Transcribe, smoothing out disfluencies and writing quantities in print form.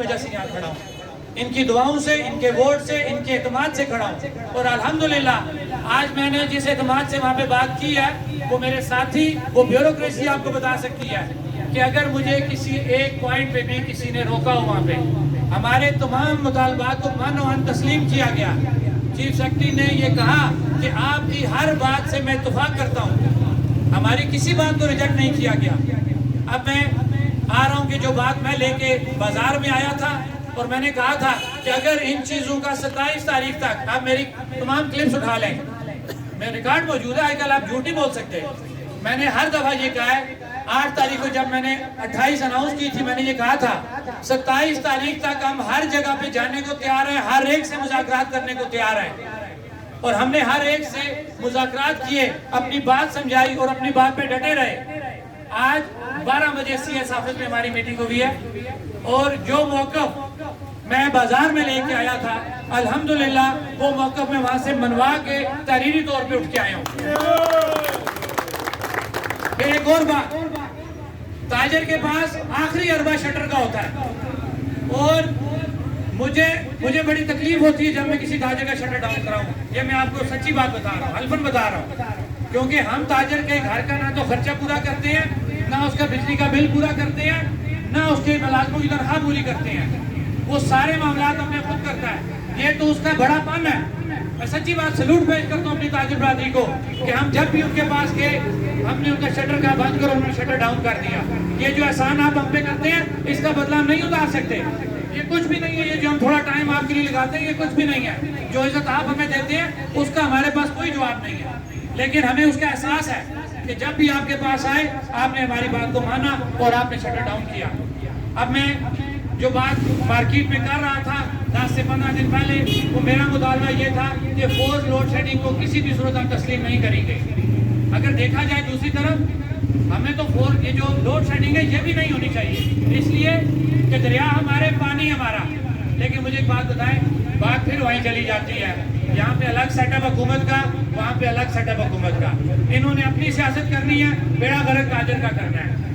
وجہ سے یہاں کھڑا ہوں، ان کی دعاؤں سے، ان کے ووٹ سے، ان کے اعتماد سے کھڑا ہوں، اور الحمدللہ آج میں نے جس اعتماد سے وہاں پہ بات کی ہے وہ میرے ساتھی، وہ بیوروکریسی آپ کو بتا سکتی ہے کہ اگر مجھے کسی ایک پوائنٹ پہ بھی کسی نے روکا ہو وہاں پہ، ہمارے تمام مطالبات کو من و عن تسلیم کیا گیا۔ چیف سیکرٹری نے یہ کہا کہ آپ کی ہر بات سے میں اتفاق کرتا ہوں، ہماری کسی بات کو ریجیکٹ نہیں کیا گیا۔ اب میں آ رہا ہوں کہ جو بات میں لے کے بازار میں آیا تھا اور میں نے کہا تھا کہ اگر ان چیزوں کا 27 تاریخ تک آپ میری تمام کلپس اٹھا لیں، میرا ریکارڈ موجود ہے، آج کل آپ جھوٹ نہیں بول سکتے، میں نے ہر دفعہ یہ کہا ہے۔ 8 تاریخ کو جب میں نے 28 اناؤنس کی تھی، میں نے یہ کہا تھا 27 تاریخ تک ہم ہر جگہ پہ جانے کو تیار ہیں، ہر ایک سے مذاکرات کرنے کو تیار ہیں، اور ہم نے ہر ایک سے مذاکرات کیے، اپنی بات سمجھائی اور اپنی بات پہ ڈٹے رہے۔ آج 12 بجے سی ایس آفس میں ہماری میٹنگ ہوئی ہے، اور جو موقف میں بازار میں لے کے آیا تھا، الحمدللہ وہ موقف میں وہاں سے منوا کے تحریری طور پہ اٹھ کے آیا ہوں۔ پھر ایک اور بات، تاجر کے پاس آخری اربع شٹر کا ہوتا ہے، اور مجھے بڑی تکلیف ہوتی ہے جب میں کسی تاجر کا شٹر ڈاؤن کراؤں۔ یہ میں آپ کو سچی بات بتا رہا ہوں، حلفاً بتا رہا ہوں، کیونکہ ہم تاجر کے گھر کا نہ تو خرچہ پورا کرتے ہیں، نہ اس کا بجلی کا بل پورا کرتے ہیں، نہ اس کے ملازموں کی تنخواہ پوری کرتے ہیں، وہ سارے معاملات ہم نے خود کرتا ہے۔ یہ تو اس کا بڑا پن ہے۔ میں سچی بات سلوٹ پیش کرتا ہوں اپنی تاجر برادری کو کہ ہم جب بھی ان کے پاس گئے، ہم نے ان کا شٹر کہا بند کرو، انہوں نے شٹر ڈاؤن کر دیا۔ یہ جو احسان آپ ہم پہ کرتے ہیں، اس کا بدلہ ہم نہیں اتار سکتے، یہ کچھ بھی نہیں ہے۔ یہ جو ہم تھوڑا ٹائم آپ کے لیے لگاتے ہیں، یہ کچھ بھی نہیں ہے۔ جو عزت آپ ہمیں دیتے ہیں اس کا ہمارے پاس کوئی جواب نہیں ہے، لیکن ہمیں اس کا احساس ہے کہ جب بھی آپ کے پاس آئے آپ نے ہماری بات کو مانا اور آپ نے شٹر ڈاؤن کیا۔ اب میں جو بات مارکیٹ میں کر رہا تھا 10 سے 15 دن پہلے، وہ میرا مطالبہ یہ تھا کہ فورس لوڈ شیڈنگ کو کسی بھی صورت ہم تسلیم نہیں کریں گے۔ اگر دیکھا جائے دوسری طرف، ہمیں تو یہ جو لوڈ شیڈنگ ہے یہ بھی نہیں ہونی چاہیے، اس لیے کہ دریا ہمارے، پانی ہمارا۔ لیکن مجھے ایک بات بتائیں، بات پھر وہیں چلی جاتی ہے، یہاں پہ الگ سیٹ اپ حکومت کا، وہاں پہ الگ سیٹ اپ حکومت کا۔ انہوں نے اپنی سیاست کرنی ہے، بیڑا غرق تاجر کا کرنا ہے۔